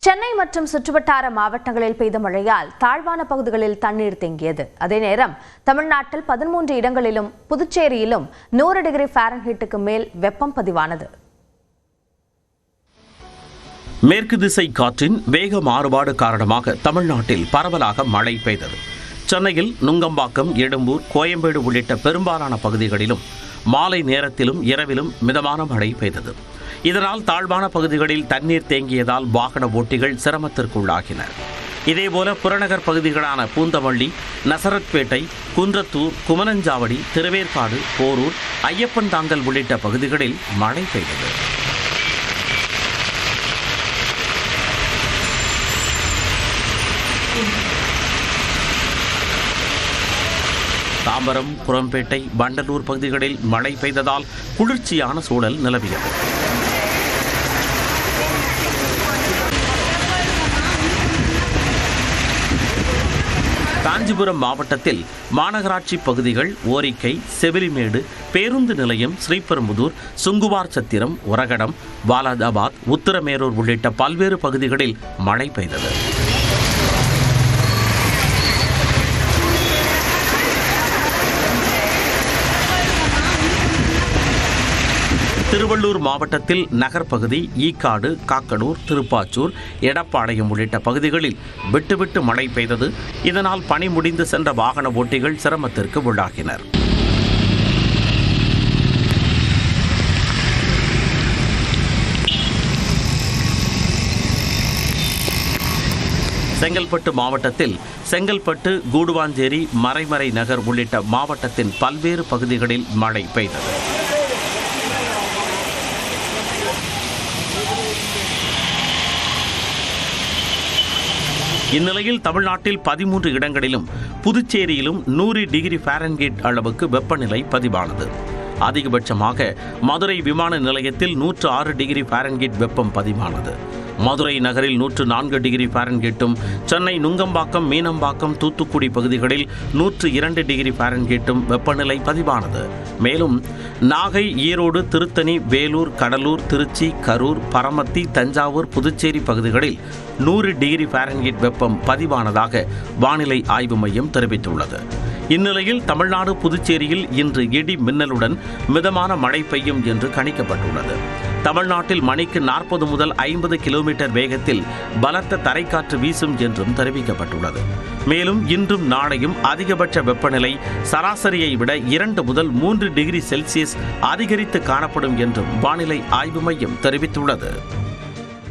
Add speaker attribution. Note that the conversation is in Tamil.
Speaker 1: சென்னை மற்றும் சுற்றுவட்டார மாவட்டங்களில் பெய்த மழையால் தாழ்வான பகுதிகளில் தண்ணீர் தேங்கியது. அதே நேரம் தமிழ்நாட்டில் 13 இடங்களிலும் புதுச்சேரியிலும் 100 டிகிரி ஃபாரன்ஹீட்டுக்கு மேல் வெப்பம் பதிவானது.
Speaker 2: மேற்கு திசை காற்றின் வேக மாறுபாடு காரணமாக தமிழ்நாட்டில் பரவலாக மழை பெய்தது. சென்னையில் நுங்கம்பாக்கம், எழும்பூர், கோயம்பேடு உள்ளிட்ட பெரும்பாலான பகுதிகளிலும் மாலை நேரத்திலும் இரவிலும் மிதமான மழை பெய்தது. இதனால் தாழ்வான பகுதிகளில் தண்ணீர் தேங்கியதால் வாகன ஓட்டிகள் சிரமத்திற்குள்ளாகினர். இதேபோல புறநகர் பகுதிகளான பூந்தமல்லி, நசரத்பேட்டை, குன்றத்தூர், குமரஞ்சாவடி, திருவேற்காடு, போரூர், ஐயப்பன் தாங்கல் உள்ளிட்ட பகுதிகளில் மழை பெய்தது. தாம்பரம், குரம்பேட்டை, வண்டலூர் பகுதிகளில் மழை பெய்ததால் குளிர்ச்சியான சூழல் நிலவியது. காஞ்சிபுரம் மாவட்டத்தில் மாநகராட்சி பகுதிகள் ஓரிக்கை, செவிலிமேடு, பேருந்து நிலையம், ஸ்ரீபெரும்புதூர், சுங்குவார் சத்திரம், உரகடம், வாலாஜாபாத், உத்தரமேரூர் உள்ளிட்ட பல்வேறு பகுதிகளில் மழை பெய்தது. திருவள்ளூர் மாவட்டத்தில் நகர்பகுதி, ஈக்காடு, காக்கனூர், திருப்பாச்சூர், எடப்பாளையம் உள்ளிட்ட பகுதிகளில் விட்டுவிட்டு மழை பெய்தது. இதனால் பணி முடிந்து சென்ற வாகன ஓட்டிகள் சிரமத்திற்கு உள்ளாகினர். செங்கல்பட்டு மாவட்டத்தில் செங்கல்பட்டு, கூடுவாஞ்சேரி, மறைமறை நகர் உள்ளிட்ட மாவட்டத்தின் பல்வேறு பகுதிகளில் மழை பெய்தது. இந்நிலையில் தமிழ்நாட்டில் 13 இடங்களிலும் புதுச்சேரியிலும் 100 டிகிரி ஃபாரன்ஹீட் அளவுக்கு வெப்பநிலை பதிவானது. அதிகபட்சமாக மதுரை விமான நிலையத்தில் 106 டிகிரி ஃபாரன்ஹீட் வெப்பம் பதிவானது. மதுரை நகரில் 104 டிகிரி ஃபாரன்ஹீட்டும், சென்னை நுங்கம்பாக்கம், மீனம்பாக்கம், தூத்துக்குடி பகுதிகளில் 102 டிகிரி ஃபாரன்ஹீட்டும் வெப்பநிலை பதிவானது. மேலும் நாகை, ஈரோடு, திருத்தணி, வேலூர், கடலூர், திருச்சி, கரூர், பரமத்தி, தஞ்சாவூர், புதுச்சேரி பகுதிகளில் 100 டிகிரி ஃபாரன்ஹீட் வெப்பம் பதிவானதாக வானிலை ஆய்வு மையம் தெரிவித்துள்ளது. இந்நிலையில் தமிழ்நாடு, புதுச்சேரியில் இன்று இடி மின்னலுடன் மிதமான மழை பெய்யும் என்று கணிக்கப்பட்டுள்ளது. தமிழ்நாட்டில் மணிக்கு 40 முதல் 50 கிலோமீட்டர் வேகத்தில் பலத்த தரைக்காற்று வீசும் என்றும் தெரிவிக்கப்பட்டுள்ளது. மேலும் இன்றும் நாளையும் அதிகபட்ச வெப்பநிலை சராசரியை விட 2 முதல் 3 டிகிரி செல்சியஸ் அதிகரித்து காணப்படும் என்றும் வானிலை ஆய்வு மையம் தெரிவித்துள்ளது.